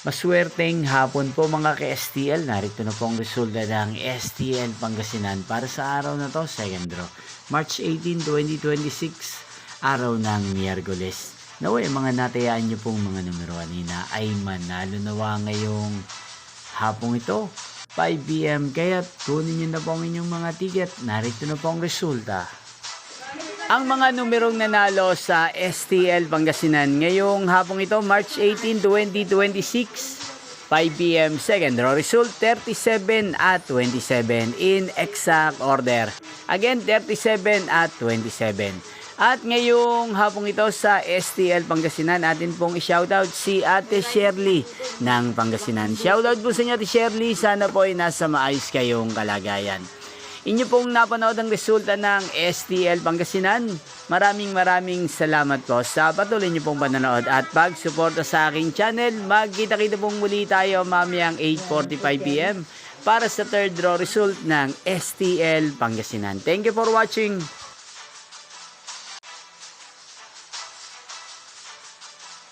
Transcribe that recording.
Maswerteng hapon po mga ka-STL. Narito na po ang resulta ng STL Pangasinan para sa araw na to, second draw. March 18, 2026, araw ng Miyerkules. Naway, mga natayaan nyo pong mga numero kanina ay manalo nawa ngayong hapong ito, 5 p.m. Kaya tunin nyo na po ang inyong mga ticket. Narito na po ang resulta. Ang mga numerong nanalo sa STL Pangasinan ngayong hapong ito, March 18, 2026, 5 p.m. Second draw result, 37 at 27 in exact order. Again, 37 at 27. At ngayong hapong ito sa STL Pangasinan, atin pong i-shoutout si Ate Shirley ng Pangasinan. Shoutout po sa inyo, Ate Shirley. Sana po ay nasa maayos kayong kalagayan. Inyo pong napanood ang resulta ng STL Pangasinan. Maraming salamat po sa patuloy nyo pong panonood at pagsuporta sa aking channel. Magkita-kita pong muli tayo mamayang 8:45 p.m. para sa third draw result ng STL Pangasinan. Thank you for watching.